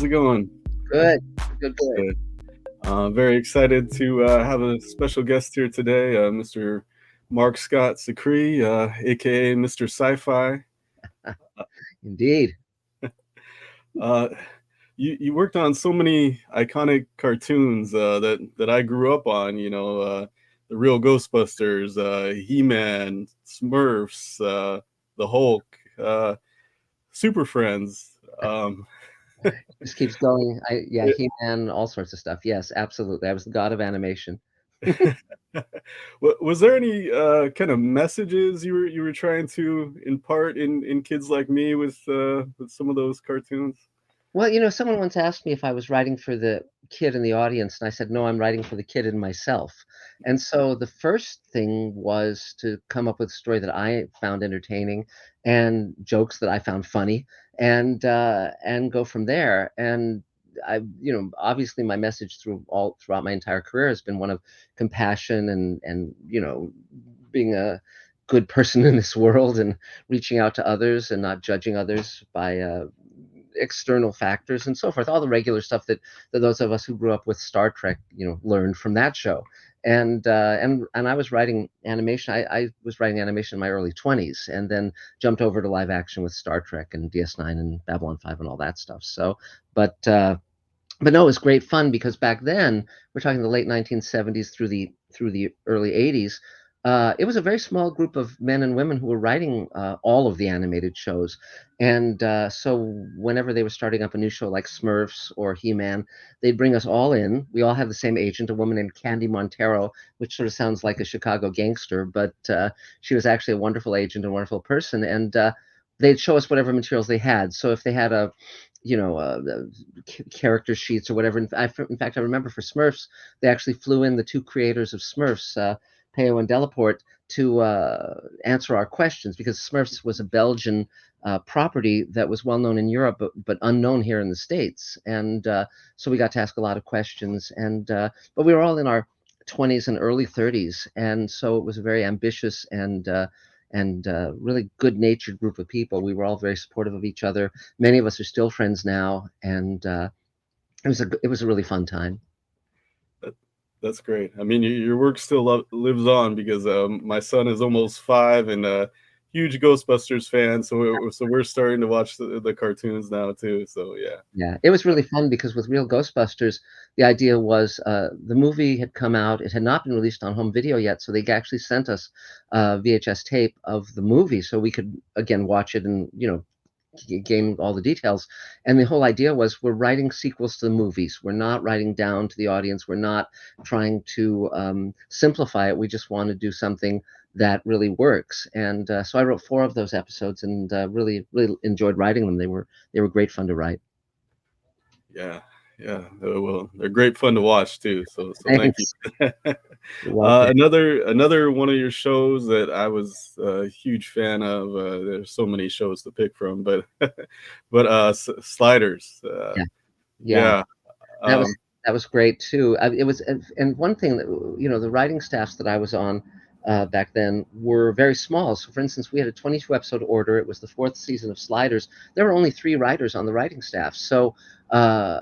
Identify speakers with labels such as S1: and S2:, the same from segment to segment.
S1: it going?
S2: Good, good, good.
S1: Good. Very excited to have a special guest here today, Mr. Marc Scott Zicree, aka Mr. Sci-fi.
S2: Indeed.
S1: Uh, you worked on so many iconic cartoons that I grew up on. The Real Ghostbusters, He-Man, Smurfs, the Hulk, Super Friends.
S2: Just keeps going. He-Man, all sorts of stuff. Yes, absolutely. I was the god of animation.
S1: Was there any kind of messages you were trying to impart in kids like me with some of those cartoons?
S2: Well, someone once asked me if I was writing for the kid in the audience, and I said, no, I'm writing for the kid in myself. And so the first thing was to come up with a story that I found entertaining and jokes that I found funny and go from there. And obviously my message throughout my entire career has been one of compassion and being a good person in this world and reaching out to others and not judging others by external factors and so forth, all the regular stuff that those of us who grew up with Star Trek, learned from that show. And I was writing animation. I was writing animation in my early 20s, and then jumped over to live action with Star Trek and DS9 and Babylon 5 and all that stuff. So, but no, it was great fun because back then, we're talking the late 1970s through the early 80s. It was a very small group of men and women who were writing all of the animated shows, and so whenever they were starting up a new show like Smurfs or He-Man, they'd bring us all in. We all had the same agent, a woman named Candy Montero, which sort of sounds like a Chicago gangster, but she was actually a wonderful agent and wonderful person, and they'd show us whatever materials they had. So if they had character sheets or whatever. In fact, I remember for Smurfs, they actually flew in the two creators of Smurfs, Peo and Delaport, to answer our questions because Smurfs was a Belgian property that was well known in Europe, but unknown here in the States. And so we got to ask a lot of questions. But we were all in our 20s and early 30s, and so it was a very ambitious and really good-natured group of people. We were all very supportive of each other. Many of us are still friends now, and it was a really fun time.
S1: That's great. I mean, your work still lives on because my son is almost 5 and a huge Ghostbusters fan. So we're starting to watch the cartoons now too. So yeah.
S2: Yeah, it was really fun because with Real Ghostbusters, the idea was the movie had come out. It had not been released on home video yet, so they actually sent us VHS tape of the movie so we could again watch it and gain all the details. And the whole idea was we're writing sequels to the movies. We're not writing down to the audience. We're not trying to simplify it. We just want to do something that really works. And so I wrote 4 of those episodes and really, really enjoyed writing them. They were great fun to write.
S1: Yeah, yeah. Well, they're great fun to watch too. So thank
S2: Thanks.
S1: you.
S2: You're welcome.
S1: Another one of your shows that I was a huge fan of. There's so many shows to pick from, but Sliders.
S2: Yeah, yeah.
S1: Yeah.
S2: That
S1: Um,
S2: was that was great too. It was, and one thing that the writing staffs that I was on back then were very small. So, for instance, we had a 22 episode order. It was the 4th season of Sliders. There were only 3 writers on the writing staff. Uh,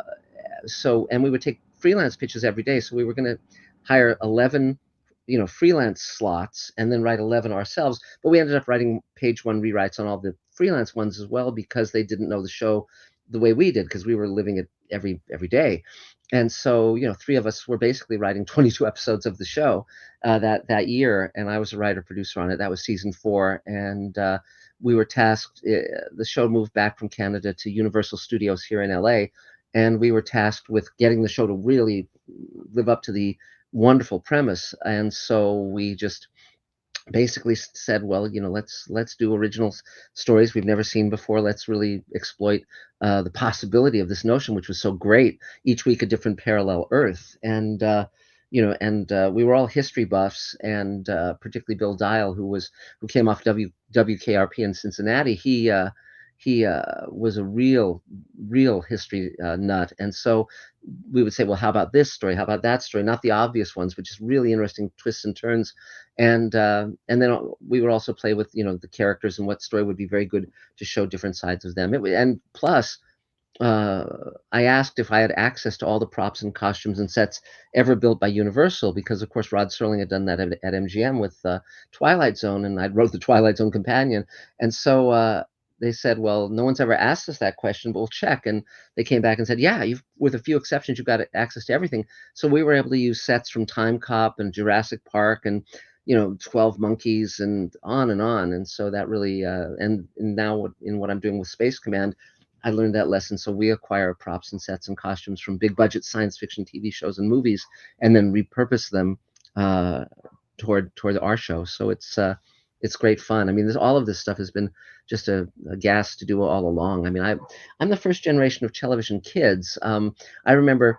S2: and we would take freelance pitches every day. So we were going to hire 11, freelance slots and then write 11 ourselves. But we ended up writing page 1 rewrites on all the freelance ones as well because they didn't know the show the way we did because we were living it every day. And so 3 of us were basically writing 22 episodes of the show that year, and I was a writer producer on it. That was season 4, and we were tasked. The show moved back from Canada to Universal Studios here in LA, and we were tasked with getting the show to really live up to the wonderful premise. And so we just basically said, well, let's do original stories we've never seen before. Let's really exploit the possibility of this notion, which was so great. Each week a different parallel Earth, and we were all history buffs, and particularly Bill Dial, who came off WKRP in Cincinnati. He was a real history nut, and so we would say, well, how about this story? How about that story? Not the obvious ones, but just really interesting twists and turns. And then we would also play with the characters and what story would be very good to show different sides of them. And plus, I asked if I had access to all the props and costumes and sets ever built by Universal, because of course Rod Serling had done that at MGM with Twilight Zone, and I wrote the Twilight Zone companion. And so they said, well, no one's ever asked us that question, but we'll check. And they came back and said, yeah, you've, with a few exceptions, you've got access to everything. So we were able to use sets from Time Cop and Jurassic Park and 12 Monkeys and on and on. And so that really and now in what I'm doing with Space Command, I learned that lesson. So we acquire props and sets and costumes from big budget science fiction TV shows and movies, and then repurpose them uh, toward our show. So it's great fun. I mean, all of this stuff has been just a gas to do all along. I mean, I'm the first generation of television kids. I remember,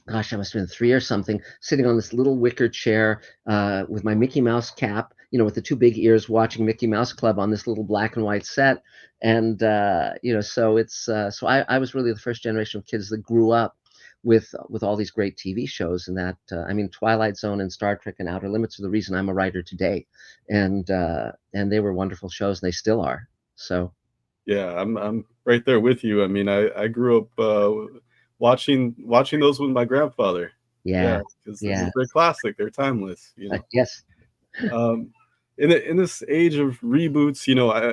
S2: gosh, I must have been 3 or something, sitting on this little wicker chair with my Mickey Mouse cap, with the two big ears, watching Mickey Mouse Club on this little black and white set. And so I was really the first generation of kids that grew up with all these great TV shows. And that I mean, Twilight Zone and Star Trek and Outer Limits are the reason I'm a writer today. And they were wonderful shows, and they still are. So
S1: Yeah, I'm right there with you. I mean, I grew up watching those with my grandfather. Yeah,
S2: yeah,
S1: because
S2: yeah,
S1: they're classic. They're timeless.
S2: yes.
S1: Um, in this age of reboots,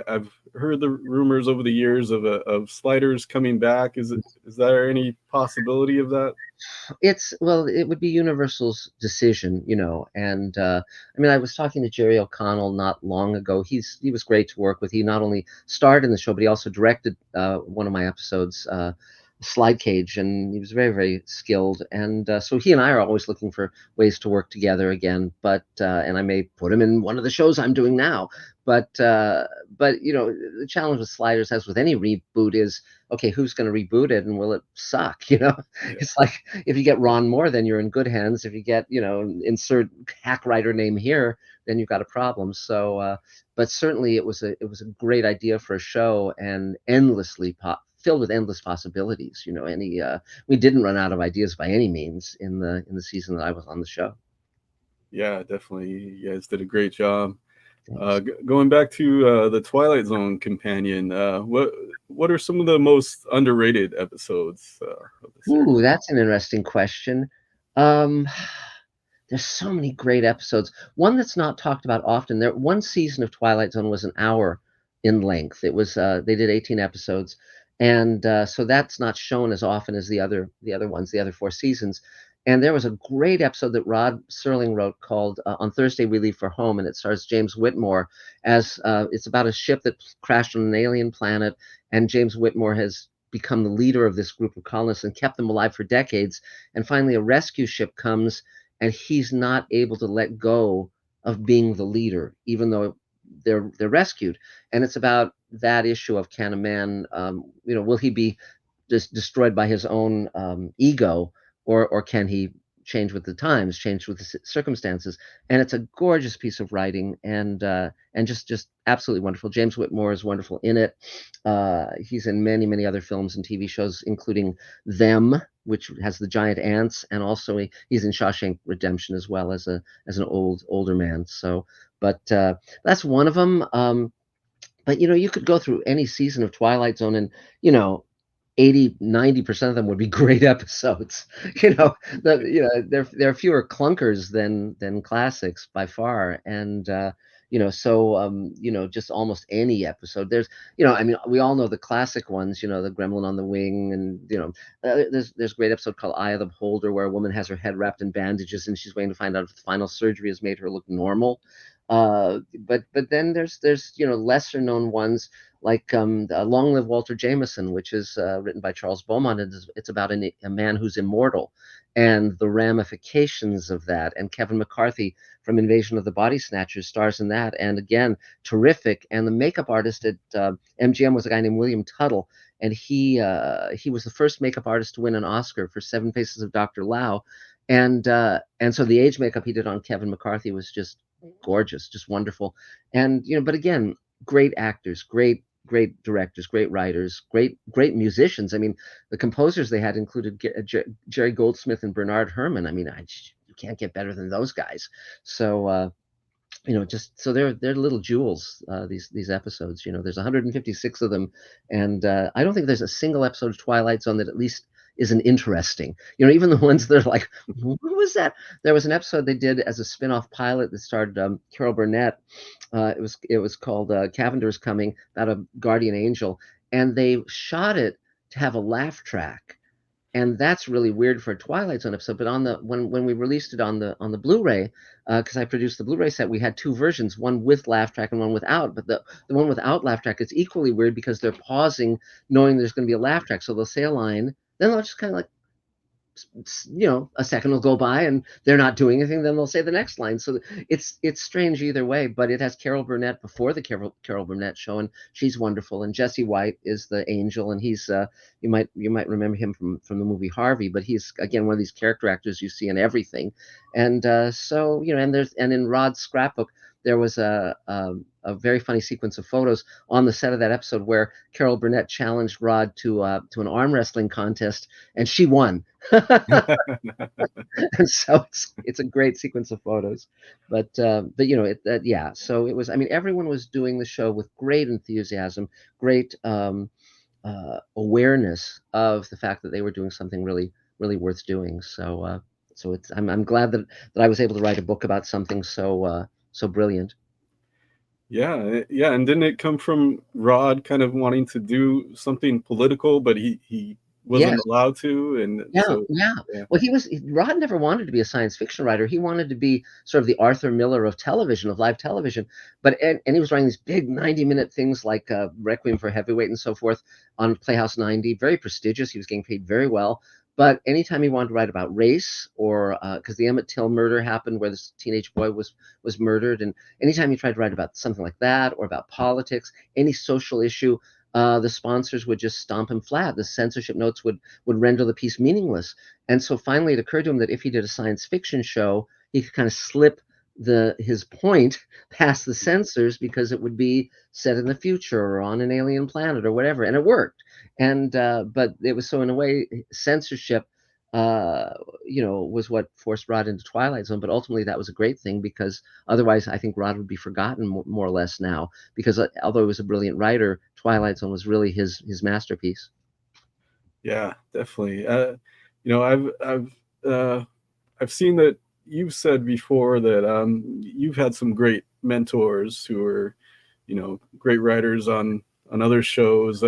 S1: I've heard the rumors over the years of Sliders coming back. Is there any possibility of that?
S2: It would be Universal's decision, and I mean, I was talking to Jerry O'Connell not long ago. He was great to work with. He not only starred in the show, but he also directed one of my episodes, Slide Cage, and he was very, very skilled. And so he and I are always looking for ways to work together again. But and I may put him in one of the shows I'm doing now. But the challenge with Sliders, as with any reboot, is okay, who's going to reboot it, and will it suck?
S1: Yeah,
S2: It's like, if you get Ron Moore, then you're in good hands. If you get, insert hack writer name here, then you've got a problem. So, but certainly it was a great idea for a show, and filled with endless possibilities. We didn't run out of ideas by any means in the season that I was on the show.
S1: yeah, definitely. You guys did a great job.
S2: Thanks.
S1: Going back to the Twilight Zone companion, what are some of the most underrated episodes of the series?
S2: Ooh, that's an interesting question. Um, there's so many great episodes. One that's not talked about often. One season of Twilight Zone was an hour in length. It was they did 18 episodes, and so that's not shown as often as the other ones, the other four seasons. And there was a great episode that Rod Serling wrote called "On Thursday We Leave for Home," and it stars James Whitmore as it's about a ship that crashed on an alien planet, and James Whitmore has become the leader of this group of colonists and kept them alive for decades. And finally, a rescue ship comes, and he's not able to let go of being the leader, even though they're rescued. And it's about that issue of, can a man, will he be just destroyed by his own ego, or can he change with the times, change with the circumstances? And it's a gorgeous piece of writing, and just absolutely wonderful. James Whitmore is wonderful in it. He's in many, many other films and TV shows, including Them, which has the giant ants, and also he's in Shawshank Redemption as well, as an older man. So, but that's one of them. But you could go through any season of Twilight Zone, and 80-90% of them would be great episodes. There are fewer clunkers than classics by far. And so just almost any episode. I mean, we all know the classic ones, the Gremlin on the Wing, and there's a great episode called Eye of the Beholder, where a woman has her head wrapped in bandages and she's waiting to find out if the final surgery has made her look normal. But then there's lesser known ones, like Long Live Walter Jameson, which is written by Charles Beaumont. And it's about a man who's immortal, and the ramifications of that. And Kevin McCarthy from Invasion of the Body Snatchers stars in that, and again, terrific. And the makeup artist at MGM was a guy named William Tuttle, and he was the first makeup artist to win an Oscar for Seven Faces of Dr. Lao. And so the age makeup he did on Kevin McCarthy was just gorgeous, just wonderful. And but again, great actors, great directors, great writers, great musicians. I mean, the composers they had included Jerry Goldsmith and Bernard Herrmann. I mean, you can't get better than those guys. So just so they're little jewels. These episodes, there's 156 of them, and I don't think there's a single episode of Twilight Zone that at least isn't interesting. Even the ones that are like, what was that? There was an episode they did as a spin-off pilot that starred Carol Burnett. It was called Cavender's Coming, about a guardian angel, and they shot it to have a laugh track, and that's really weird for a Twilight Zone episode. But when we released it on the Blu-ray, because I produced the Blu-ray set, we had two versions, one with laugh track and one without. But the one without laugh track is equally weird because they're pausing, knowing there's going to be a laugh track. So they'll say a line, then they'll just kind of like, a second will go by and they're not doing anything, then they'll say the next line. So it's strange either way, but it has Carol Burnett before the Carol Burnett show, and she's wonderful. And Jesse White is the angel, and he's you might remember him from the movie Harvey, but he's again one of these character actors you see in everything. And so and in Rod's scrapbook there was a very funny sequence of photos on the set of that episode where Carol Burnett challenged Rod to an arm wrestling contest, and she won. And so it's a great sequence of photos. But yeah. So it was. I mean, everyone was doing the show with great enthusiasm, great awareness of the fact that they were doing something really, really worth doing. So I'm glad that I was able to write a book about something so brilliant.
S1: Yeah, yeah, and didn't it come from Rod kind of wanting to do something political, but he
S2: Yes.
S1: wasn't allowed to, and
S2: Yeah,
S1: so
S2: yeah.
S1: yeah.
S2: Well, Rod never wanted to be a science fiction writer. He wanted to be sort of the Arthur Miller of television, of live television. And he was writing these big 90-minute things like Requiem for Heavyweight and so forth on Playhouse 90, very prestigious. He was getting paid very well. But anytime he wanted to write about race, or because the Emmett Till murder happened, where this teenage boy was murdered, and anytime he tried to write about something like that, or about politics, any social issue, the sponsors would just stomp him flat. The censorship notes would render the piece meaningless. And so finally it occurred to him that if he did a science fiction show, he could kind of slip his point past the censors, because it would be set in the future or on an alien planet or whatever. And it worked. And but it was, so in a way, censorship was what forced Rod into Twilight Zone. But ultimately that was a great thing, because otherwise I think Rod would be forgotten more or less now, because although he was a brilliant writer, Twilight Zone was really his masterpiece.
S1: Yeah, definitely. I've seen that you've said before that you've had some great mentors who are, great writers on other shows.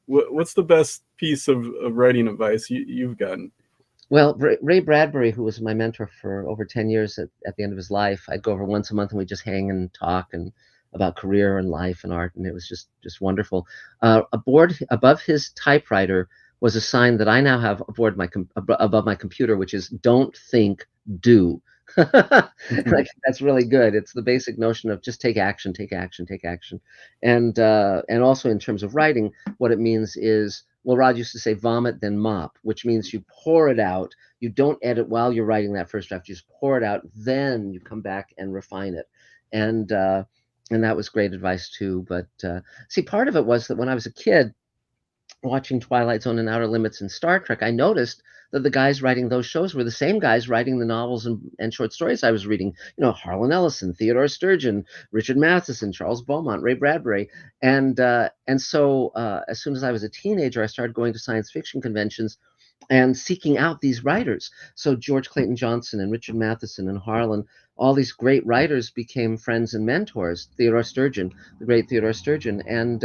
S1: What's the best piece of writing advice you've gotten?
S2: Well, Ray Bradbury, who was my mentor for over 10 years at the end of his life, I'd go over once a month and we'd just hang and talk and about career and life and art, and it was just wonderful. Aboard above his typewriter was a sign that I now have above my computer, which is "Don't think, do." Like, that's really good. It's the basic notion of just take action, take action, take action, and also in terms of writing, what it means is, well, Rod used to say vomit then mop, which means you pour it out. You don't edit while you're writing that first draft. You just pour it out, then you come back and refine it. And that was great advice too. But see, part of it was that when I was a kid watching Twilight Zone and Outer Limits and Star Trek, I noticed that the guys writing those shows were the same guys writing the novels and short stories I was reading. Harlan Ellison, Theodore Sturgeon, Richard Matheson, Charles Beaumont, Ray Bradbury. And so as soon as I was a teenager, I started going to science fiction conventions and seeking out these writers. So George Clayton Johnson and Richard Matheson and Harlan, all these great writers became friends and mentors. Theodore Sturgeon, the great Theodore Sturgeon, and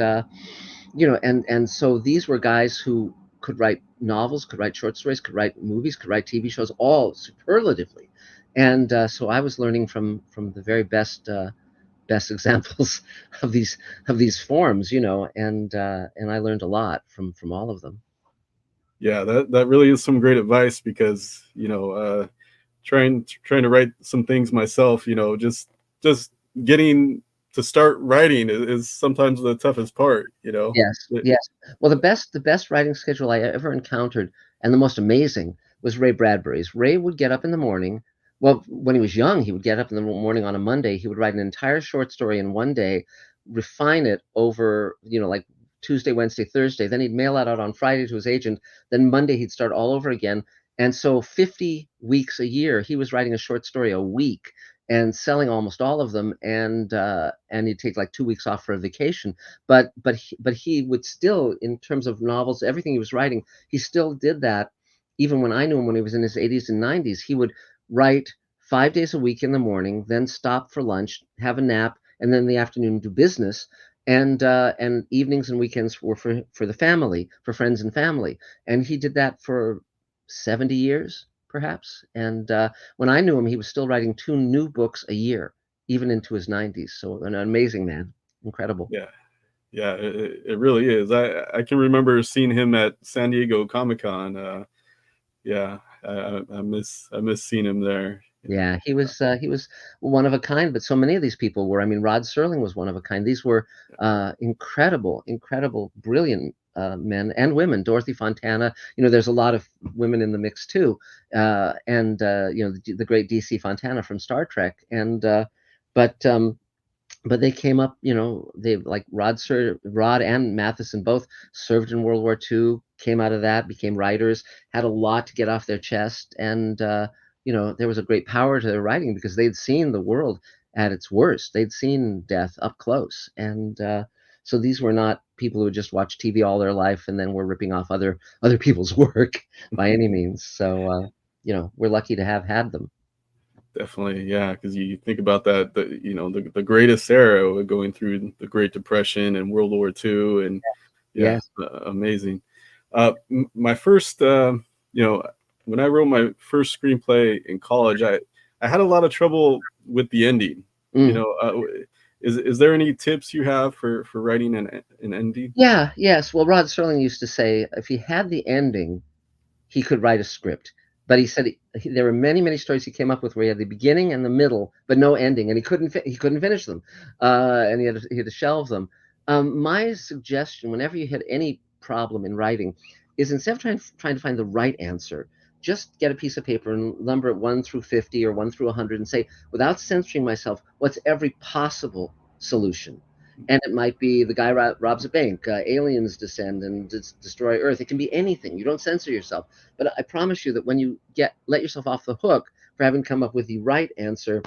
S2: so these were guys who could write novels, could write short stories, could write movies, could write TV shows, all superlatively. And so I was learning from the very best examples of these forms, and I learned a lot from all of them.
S1: Yeah, that really is some great advice, because trying to write some things myself, just getting to start writing is sometimes the toughest part.
S2: Yes, yes. Well, the best writing schedule I ever encountered, and the most amazing, was Ray Bradbury's. Ray would get up in the morning. Well, when he was young, he would get up in the morning on a Monday. He would write an entire short story in one day, refine it over, like Tuesday, Wednesday, Thursday. Then he'd mail it out on Friday to his agent. Then Monday he'd start all over again. And so 50 weeks a year, he was writing a short story a week. and selling almost all of them, and he'd take like 2 weeks off for a vacation. But he would still, in terms of novels, everything he was writing, he still did that. Even when I knew him, when he was in his 80s and 90s, he would write 5 days a week in the morning, then stop for lunch, have a nap, and then in the afternoon do business. And evenings and weekends were for the family, for friends and family. And he did that for 70 years, perhaps. And when I knew him, he was still writing 2 new books a year, even into his 90s. So an amazing man, incredible.
S1: Yeah. Yeah, it really is. I can remember seeing him at San Diego Comic-Con. Yeah, I miss seeing him there.
S2: Yeah, he was one of a kind, but so many of these people were. I mean, Rod Serling was one of a kind. These were incredible, incredible, brilliant men and women. Dorothy Fontana. You know, there's a lot of women in the mix too, and you know, the great DC Fontana from Star Trek. But but they came up, you know, they like Rod and Matheson both served in World War II, came out of that, became writers, had a lot to get off their chest, and you know, there was a great power to their writing because they'd seen the world at its worst. They'd seen death up close, and so these were not people who had just watched TV all their life and then were ripping off other people's work by any means. So you know, we're lucky to have had them.
S1: Definitely, yeah, because you think about that, the greatest era going through the Great Depression and World War II, and yeah,
S2: Yes.
S1: amazing. My first, when I wrote my first screenplay in college, I had a lot of trouble with the ending. You
S2: Mm.
S1: know, is there any tips you have for writing an ending?
S2: Yeah, yes. Well, Rod Serling used to say if he had the ending, he could write a script. But he said there were many, many stories he came up with where he had the beginning and the middle, but no ending, and he couldn't finish them, and he had to shelve them. My suggestion, whenever you hit any problem in writing, is instead of trying to find the right answer, just get a piece of paper and number it 1 through 50 or 1 through 100, and say, without censoring myself, what's every possible solution? And it might be the guy robs a bank, aliens descend and destroy Earth. It can be anything. You don't censor yourself. But I promise you that when you let yourself off the hook for having come up with the right answer,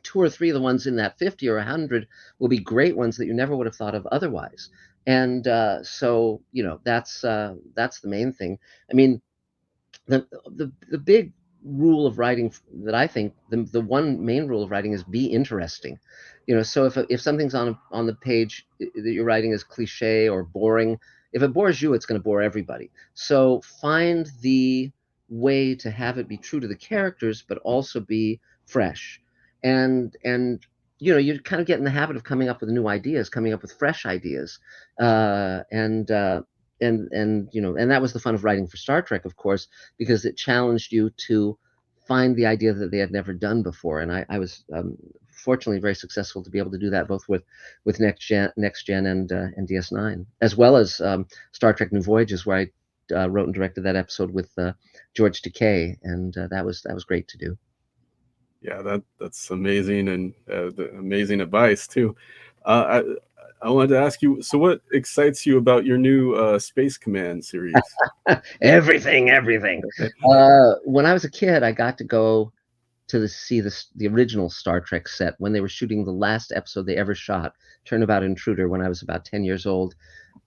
S2: 2 or 3 of the ones in that 50 or 100 will be great ones that you never would have thought of otherwise. And so, you know, that's the main thing. I mean, the big rule of writing that I think the one main rule of writing is be interesting. You know, so if something's on the page that you're writing is cliche or boring, if it bores you, it's going to bore everybody. So find the way to have it be true to the characters, but also be fresh. And you know, you kind of get in the habit of coming up with new ideas, coming up with fresh ideas, uh, and uh, and you know, and that was the fun of writing for Star Trek, of course, because it challenged you to find the idea that they had never done before. And I was fortunately very successful to be able to do that both with Next Gen and DS9, as well as Star Trek New Voyages, where I wrote and directed that episode with George Takei, and that was great to do.
S1: Yeah, that's amazing, and amazing advice too. Uh, I wanted to ask you, so what excites you about your new Space Command series?
S2: Everything, everything. When I was a kid, I got to go to see the original Star Trek set when they were shooting the last episode they ever shot, Turnabout Intruder, when I was about 10 years old.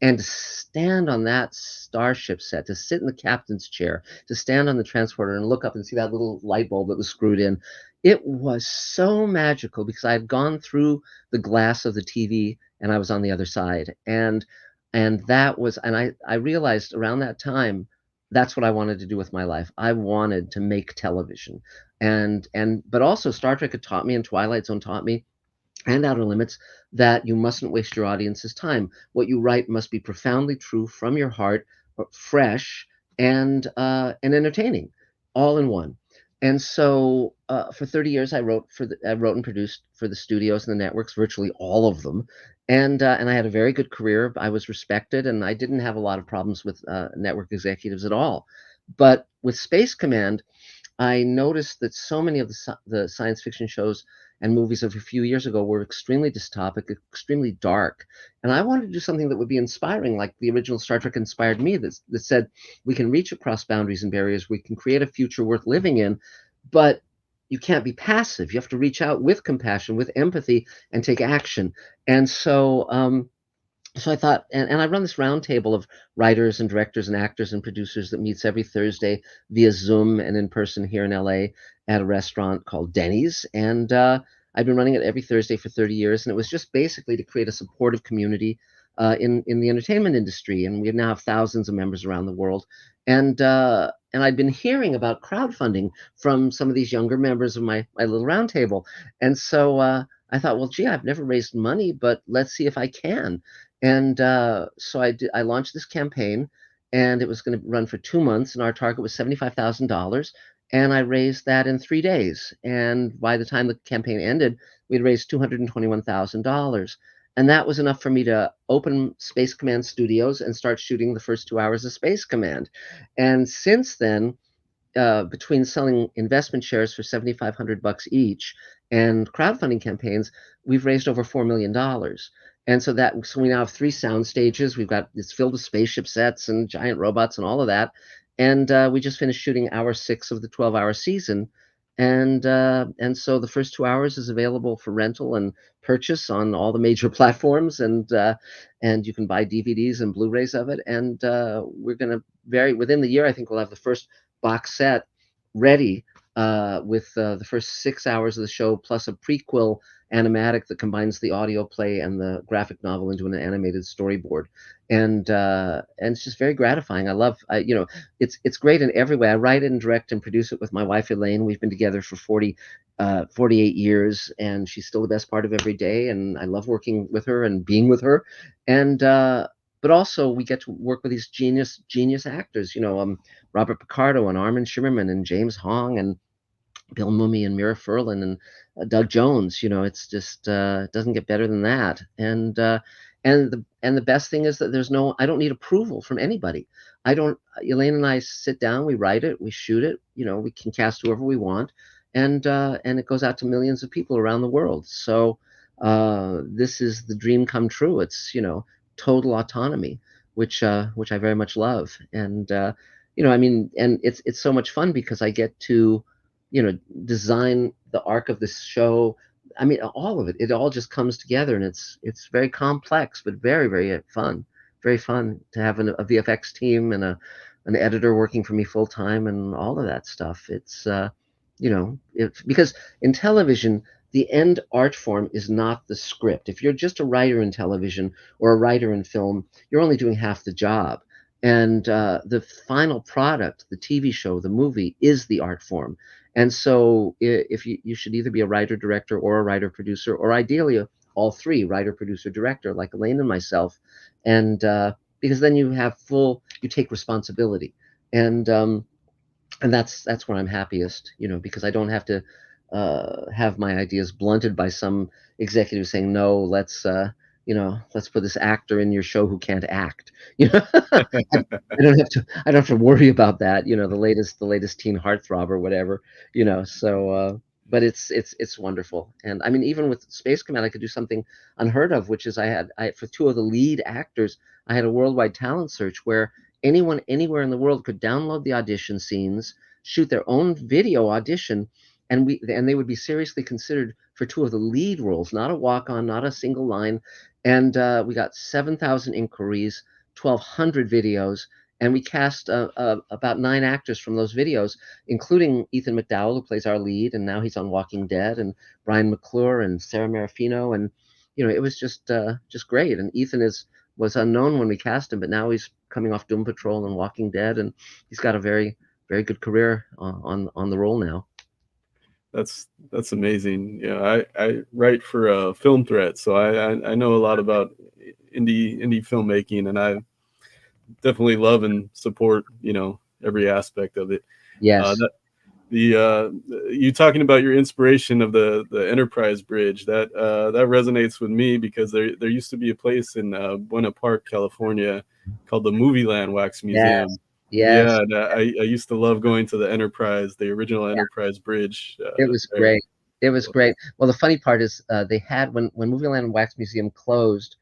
S2: And to stand on that starship set, to sit in the captain's chair, to stand on the transporter and look up and see that little light bulb that was screwed in, it was so magical because I had gone through the glass of the TV and I was on the other side. And that was, and I realized around that time that's what I wanted to do with my life. I wanted to make television. But also Star Trek had taught me and Twilight Zone taught me and Outer Limits that you mustn't waste your audience's time. What you write must be profoundly true from your heart, fresh and entertaining, all in one. And so for 30 years, I wrote and produced for the studios and the networks, virtually all of them, and I had a very good career. I was respected, and I didn't have a lot of problems with network executives at all. But with Space Command, I noticed that so many of the science fiction shows and movies of a few years ago were extremely dystopic, extremely dark. And I wanted to do something that would be inspiring, like the original Star Trek inspired me, that said we can reach across boundaries and barriers, we can create a future worth living in, but you can't be passive. You have to reach out with compassion, with empathy, and take action. And so I thought, and I run this roundtable of writers and directors and actors and producers that meets every Thursday via Zoom and in person here in LA at a restaurant called Denny's. And I've been running it every Thursday for 30 years. And it was just basically to create a supportive community in the entertainment industry. And we now have thousands of members around the world. And I'd been hearing about crowdfunding from some of these younger members of my little roundtable. And so I thought, well, gee, I've never raised money, but let's see if I can. And so I launched this campaign, and it was going to run for 2 months, and our target was $75,000. And I raised that in 3 days. And by the time the campaign ended, we'd raised $221,000. And that was enough for me to open Space Command Studios and start shooting the first 2 hours of Space Command. And since then, between selling investment shares for $7,500 each and crowdfunding campaigns, we've raised over $4 million. And so we now have 3 sound stages. It's filled with spaceship sets and giant robots and all of that. And we just finished shooting hour 6 of the 12-hour season. And so the first 2 hours is available for rental and purchase on all the major platforms, and you can buy DVDs and Blu-rays of it. And we're going to within the year, I think we'll have the first box set ready with the first 6 hours of the show, plus a prequel animatic that combines the audio play and the graphic novel into an animated storyboard. And it's just very gratifying. It's great in every way. I write it and direct and produce it with my wife Elaine. We've been together for 48 years, and she's still the best part of every day. And I love working with her and being with her. And but also we get to work with these genius actors. Robert Picardo and Armin Shimmerman and James Hong and Bill Mumy and Mira Furlan and Doug Jones. It's just it doesn't get better than that. And the best thing is that I don't need approval from anybody. Elaine and I sit down, we write it, we shoot it. We can cast whoever we want, and it goes out to millions of people around the world. So this is the dream come true. It's total autonomy, which I very much love. And and it's so much fun because I get to design the arc of this show. I mean, all of it. It all just comes together, and it's very complex, but very, very fun. Very fun to have a VFX team and an editor working for me full time and all of that stuff. It's because in television, the end art form is not the script. If you're just a writer in television or a writer in film, you're only doing half the job. And the final product, the TV show, the movie, is the art form. And so if you should either be a writer, director, or a writer, producer, or ideally all three, writer, producer, director, like Elaine and myself. And because then you take responsibility. And that's where I'm happiest, because I don't have to have my ideas blunted by some executive saying, no, let's put this actor in your show who can't act. I don't have to worry about that. The latest teen heartthrob or whatever. So but it's wonderful. And I mean, even with Space Command, I could do something unheard of, which is for 2 of the lead actors, I had a worldwide talent search where anyone anywhere in the world could download the audition scenes, shoot their own video audition, and they would be seriously considered for 2 of the lead roles, not a walk-on, not a single line. And we got 7,000 inquiries, 1,200 videos, and we cast about 9 actors from those videos, including Ethan McDowell, who plays our lead, and now he's on Walking Dead, and Brian McClure and Sarah Marafino, and it was just great. And Ethan was unknown when we cast him, but now he's coming off Doom Patrol and Walking Dead, and he's got a very, very good career on the role now.
S1: That's amazing. Yeah, I write for Film Threat, so I know a lot about indie filmmaking, and I definitely love and support every aspect of it.
S2: Yes.
S1: You talking about your inspiration of the Enterprise bridge, that resonates with me, because there used to be a place in Buena Park, California, called the Movieland Wax Museum.
S2: Yes.
S1: Yeah, I used to love going to the Enterprise, the original Enterprise bridge.
S2: It was great. It was great. Well, the funny part is they had when Movieland Wax Museum closed,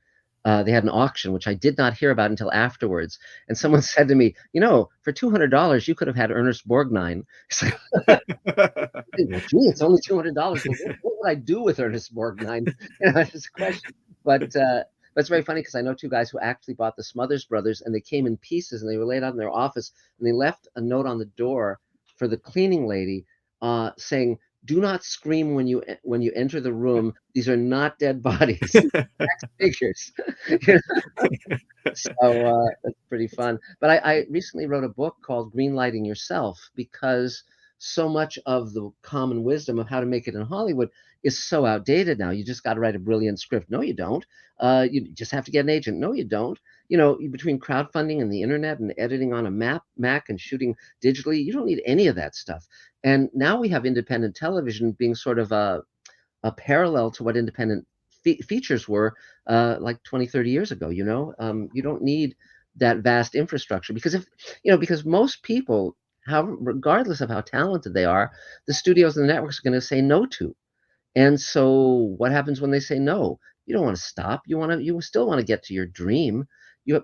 S2: They had an auction, which I did not hear about until afterwards. And someone said to me, for $200, you could have had Ernest Borgnine. It's like, well, gee, it's only $200. Well, what would I do with Ernest Borgnine? It's a question. But it's very funny because I know two guys who actually bought the Smothers Brothers, and they came in pieces, and they were laid out in their office, and they left a note on the door for the cleaning lady, saying, "Do not scream when you enter the room. These are not dead bodies, figures." You So that's pretty fun. But I recently wrote a book called Greenlighting Yourself, because so much of the common wisdom of how to make it in Hollywood is so outdated now. You just got to write a brilliant script. No, you don't. You just have to get an agent. No, you don't. Between crowdfunding and the internet and editing on a Mac and shooting digitally, you don't need any of that stuff. And now we have independent television being sort of a parallel to what independent features were like 20, 30 years ago. You don't need that vast infrastructure, because most people, regardless of how talented they are, the studios and the networks are going to say no to. And so what happens when they say no? You don't want to stop. You still want to get to your dream.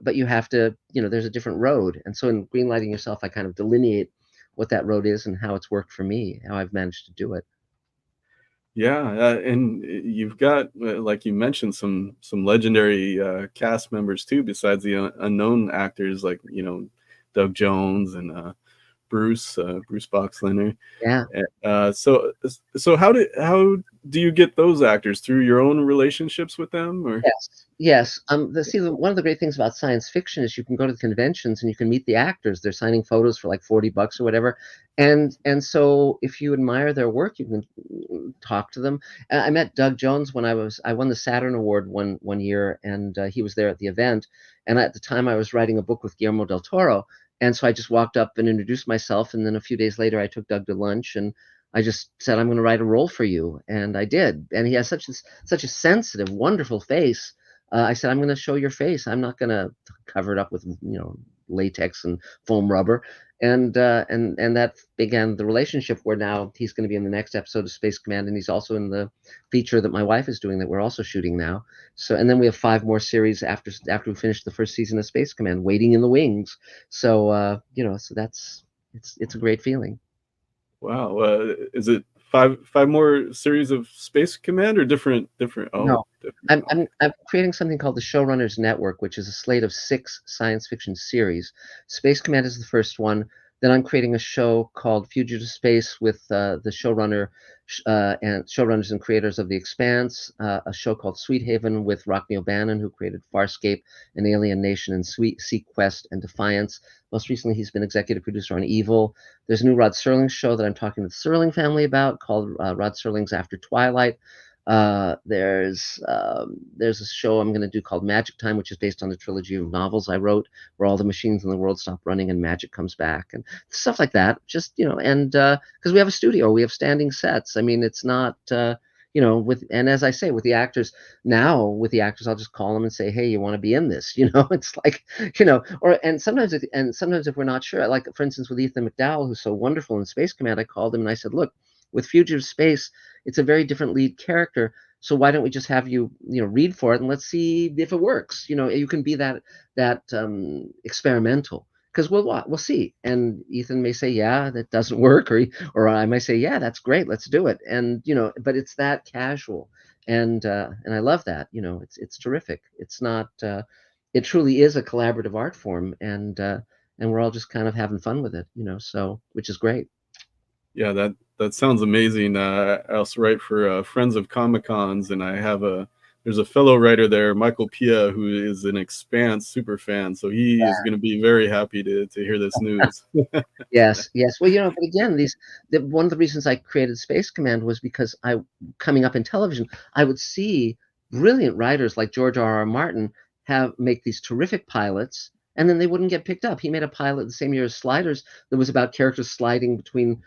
S2: But you have to, there's a different road. And so in Greenlighting Yourself, I kind of delineate what that road is and how it's worked for me, how I've managed to do it.
S1: Yeah, and you've got, like you mentioned, some legendary cast members too, besides the unknown actors like Doug Jones and Bruce Boxleitner.
S2: Yeah.
S1: So how do you get those actors, through your own relationships with them, or?
S2: Yes, yes. One of the great things about science fiction is you can go to the conventions and you can meet the actors. They're signing photos for like $40 or whatever, and so if you admire their work, you can talk to them. I met Doug Jones when I won the Saturn Award one year, and he was there at the event. And at the time, I was writing a book with Guillermo del Toro, and so I just walked up and introduced myself, and then a few days later, I took Doug to lunch and I just said, "I'm going to write a role for you," and I did. And he has such a sensitive, wonderful face. I said, "I'm going to show your face. I'm not going to cover it up with latex and foam rubber." And that began the relationship where now he's going to be in the next episode of Space Command, and he's also in the feature that my wife is doing that we're also shooting now. So, and then we have 5 more series after we finish the first season of Space Command, waiting in the wings. So so it's a great feeling.
S1: Wow, is it five more series of Space Command, or different? Oh,
S2: No,
S1: different.
S2: I'm creating something called the Showrunners Network, which is a slate of 6 science fiction series. Space Command is the first one. Then I'm creating a show called Fugitive Space with the and showrunners and creators of The Expanse. A show called Sweet Haven with Rockne O'Bannon, who created Farscape and Alien Nation and Sequest and Defiance. Most recently, he's been executive producer on Evil. There's a new Rod Serling show that I'm talking to the Serling family about called Rod Serling's After Twilight. There's a show I'm going to do called Magic Time, which is based on the trilogy of novels I wrote, where all the machines in the world stop running and magic comes back and stuff like that. Just and because we have a studio, we have standing sets. I mean, it's not and as I say, with the actors now, I'll just call them and say, "Hey, you want to be in this?" It's like and sometimes if we're not sure, like for instance with Ethan McDowell, who's so wonderful in Space Command, I called him and I said, "Look, with Fugitive Space, it's a very different lead character. So why don't we just have you, read for it and let's see if it works? You can be that experimental, because we'll see." And Ethan may say, "Yeah, that doesn't work," or I might say, "Yeah, that's great, let's do it." And but it's that casual, and I love that. It's terrific. It's not. It truly is a collaborative art form, and we're all just kind of having fun with it. So which is great.
S1: Yeah, that sounds amazing. I also write for Friends of Comic Cons, and there's a fellow writer there, Michael Pia, who is an Expanse super fan. So he is going to be very happy to hear this news.
S2: Yes, yes. Well, but again, one of the reasons I created Space Command was because coming up in television, I would see brilliant writers like George R. R. Martin make these terrific pilots, and then they wouldn't get picked up. He made a pilot the same year as Sliders that was about characters sliding between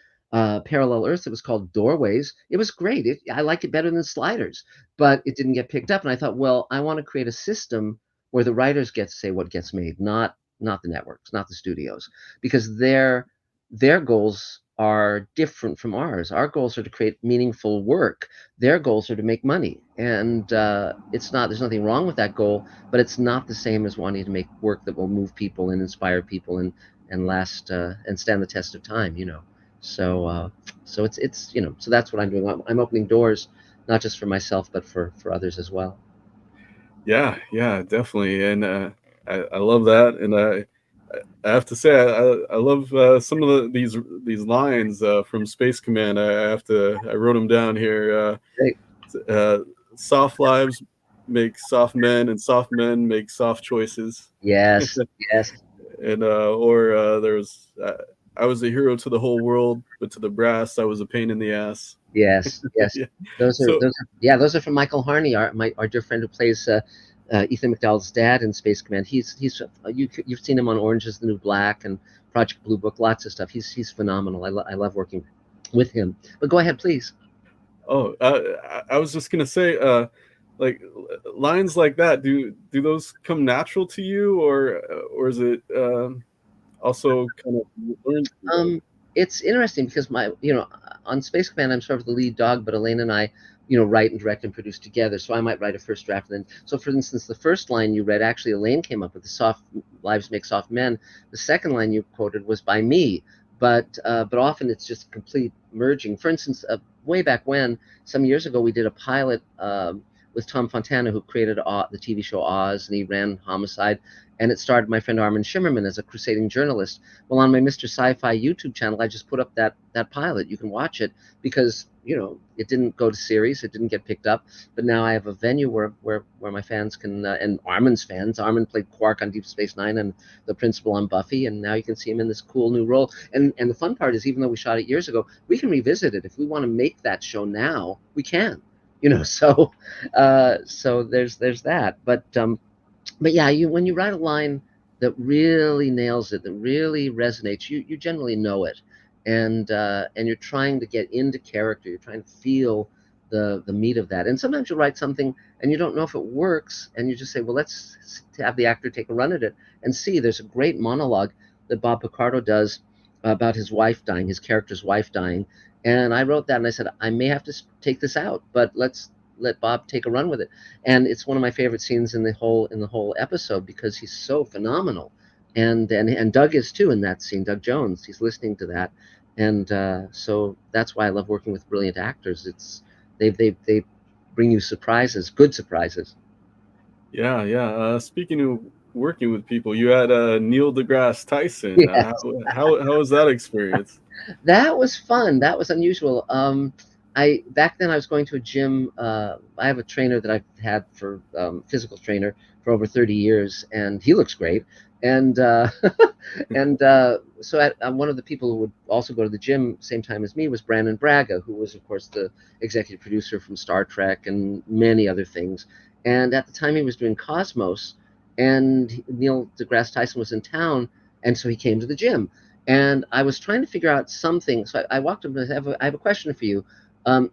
S2: parallel Earths. It was called Doorways. It was great. I like it better than Sliders, but it didn't get picked up. And I thought, well, I want to create a system where the writers get to say what gets made, not the networks, not the studios, because their goals are different from ours. Our goals are to create meaningful work. Their goals are to make money, and it's not. There's nothing wrong with that goal, but it's not the same as wanting to make work that will move people and inspire people and last and stand the test of time. So so it's so that's what I'm doing. I'm opening doors, not just for myself, but for others as well.
S1: Yeah, yeah, definitely, and I love that, and I have to say I love some of these lines from Space Command. I wrote them down here.
S2: Great.
S1: Uh, Soft lives make soft men, and soft men make soft choices.
S2: Yes, yes,
S1: And or there was I was a hero to the whole world, but to the brass I was a pain in the ass.
S2: yes, yes.
S1: Yeah. So
S2: Those are yeah, those are from Michael Harney, our dear friend who plays Ethan McDowell's dad in Space Command. You've seen him on Orange Is the New Black and Project Blue Book, lots of stuff. He's phenomenal. I love working with him. But go ahead, please.
S1: oh, I was just gonna say, like lines like that. Do those come natural to you, or is it also kind of learned through those?
S2: It's interesting because on Space Command, I'm sort of the lead dog, but Elaine and I, write and direct and produce together. So I might write a first draft, and then so for instance, the first line you read, actually Elaine came up with, the soft lives make soft men. The second line you quoted was by me, but often it's just complete merging. For instance, way back when, some years ago, we did a pilot with Tom Fontana, who created the TV show Oz, and he ran Homicide, and it starred my friend Armin Shimmerman as a crusading journalist. Well, on my Mr. Sci-Fi YouTube channel, I just put up that pilot. You can watch it because it didn't go to series, it didn't get picked up, but now I have a venue where my fans can and Armin's fans. Armin played Quark on Deep Space Nine and the principal on Buffy, and now you can see him in this cool new role. And the fun part is, even though we shot it years ago, we can revisit it if we want to make that show now. We can, so there's that. But yeah, when you write a line that really nails it, that really resonates, you generally know it, and you're trying to get into character. You're trying to feel the meat of that. And sometimes you write something and you don't know if it works, and you just say, well, let's have the actor take a run at it and see. There's a great monologue that Bob Picardo does about his wife dying, his character's wife dying, and I wrote that and I said, I may have to take this out, but let's let Bob take a run with it. And it's one of my favorite scenes in the whole episode because he's so phenomenal, and Doug is too in that scene. Doug Jones, he's listening to that, and so that's why I love working with brilliant actors. They bring you surprises, good surprises.
S1: Yeah, yeah. Speaking of working with people, you had Neil deGrasse Tyson.
S2: Yes,
S1: How was that experience?
S2: that was fun. That was unusual. I back then I was going to a gym. I have a trainer that I've had for physical trainer for over 30 years, and he looks great. And so one of the people who would also go to the gym same time as me was Brandon Braga, who was of course the executive producer from Star Trek and many other things. And at the time he was doing Cosmos, and Neil deGrasse Tyson was in town, and so he came to the gym. And I was trying to figure out something. So I walked up and I have a question for you.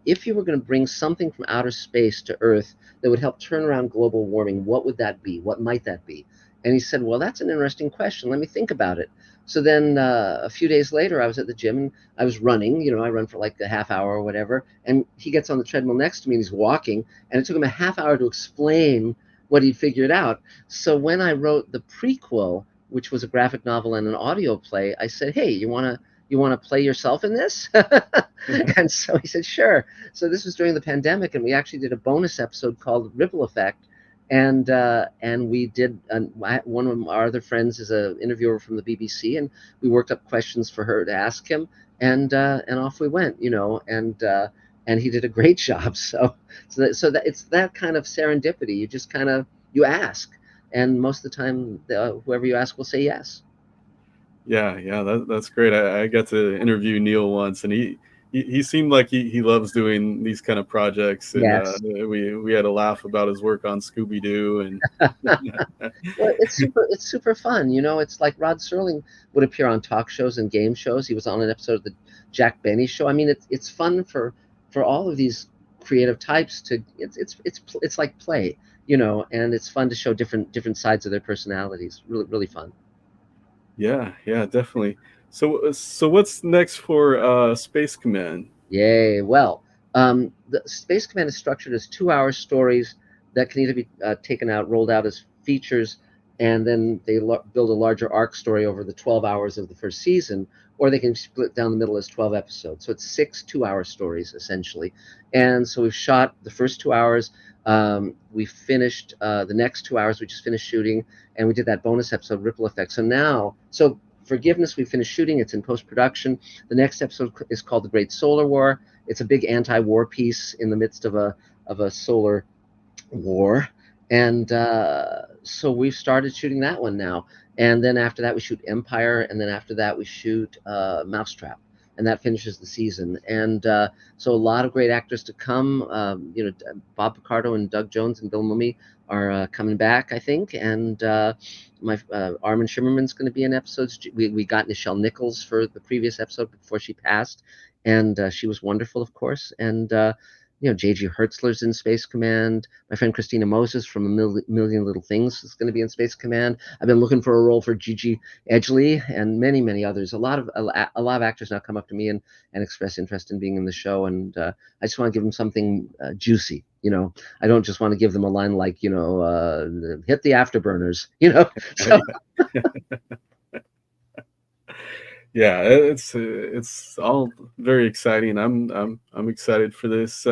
S2: If you were going to bring something from outer space to Earth that would help turn around global warming, what would that be? What might that be? And he said, well, that's an interesting question. Let me think about it. So then a few days later, I was at the gym and I was running. I run for like a half hour or whatever. And he gets on the treadmill next to me and he's walking. And it took him a half hour to explain what he'd figured out. So when I wrote the prequel, which was a graphic novel and an audio play, I said, hey, you want to play yourself in this? And so he said, sure. So this was during the pandemic, and we actually did a bonus episode called Ripple Effect. And we did one of our other friends is an interviewer from the BBC, and we worked up questions for her to ask him, and off we went, and he did a great job. So that it's that kind of serendipity. You just kind of you ask, and most of the time, whoever you ask will say yes.
S1: Yeah, yeah, that's great. I got to interview Neil once, and he seemed like he loves doing these kind of projects, and
S2: Yes.
S1: we had a laugh about his work on Scooby Doo, and
S2: Well, it's super fun. It's like Rod Serling would appear on talk shows and game shows. He was on an episode of the Jack Benny show. I mean, it's fun for all of these creative types to it's like play, and it's fun to show different sides of their personalities. Really really fun.
S1: yeah, yeah, definitely. So what's next for Space Command?
S2: Yay. Well, the Space Command is structured as 2 hour stories that can either be taken out, rolled out as features, and then they build a larger arc story over the 12 hours of the first season, or they can split down the middle as 12 episodes. So it's 6 2 hour stories, essentially. And so we've shot the first 2 hours. We finished the next 2 hours, we just finished shooting, and we did that bonus episode, Ripple Effect. So Forgiveness, we finished shooting, it's in post production. The next episode is called The Great Solar War. It's a big anti-war piece in the midst of a solar war, and so we've started shooting that one now. And then after that, we shoot Empire, and then after that, we shoot Mousetrap, and that finishes the season. And so a lot of great actors to come. Bob Picardo and Doug Jones and Bill Mumy are coming back, I think, and my Armin Shimmerman's going to be in episodes. We got Nichelle Nichols for the previous episode before she passed, and she was wonderful, of course. And J.G. Hertzler's in Space Command. My friend Christina Moses from A Million Little Things is going to be in Space Command. I've been looking for a role for Gigi Edgley and many, many others. A lot of actors now come up to me and express interest in being in the show, and I just want to give them something juicy. I don't just want to give them a line like, hit the afterburners, So,
S1: Yeah, it's all very exciting. I'm excited for this.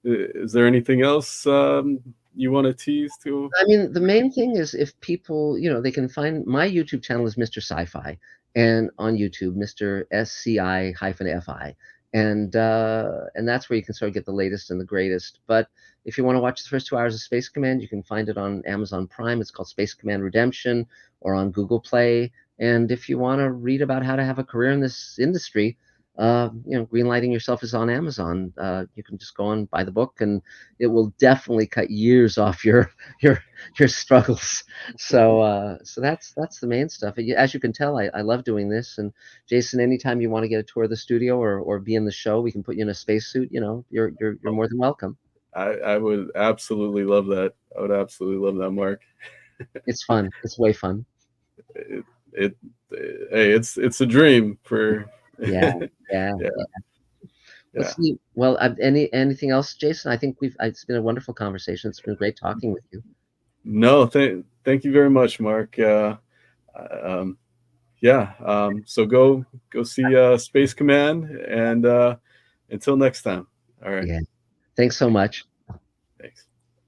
S1: Is there anything else you want to tease to?
S2: I mean, the main thing is if people, they can find my YouTube channel is Mr. Sci-fi, and on YouTube, Mr. SCI-FI, and that's where you can sort of get the latest and the greatest. But if you want to watch the first 2 hours of Space Command, you can find it on Amazon Prime. It's called Space Command Redemption, or on Google Play. And if you want to read about how to have a career in this industry, Greenlighting Yourself is on Amazon. You can just go and buy the book, and it will definitely cut years off your struggles. So that's the main stuff. As you can tell, I love doing this. And Jason, anytime you want to get a tour of the studio or be in the show, we can put you in a spacesuit. You're more than welcome.
S1: I would absolutely love that. I would absolutely love that, Mark.
S2: It's fun. It's way fun.
S1: It hey, it's a dream for
S2: Yeah, yeah.
S1: yeah.
S2: Let's
S1: Yeah.
S2: see. Well, anything else, Jason? I think it's been a wonderful conversation. It's been great talking with you.
S1: No, thank you very much, Mark. Um, yeah. So go see Space Command, and until next time. All right.
S2: Yeah. Thanks so much.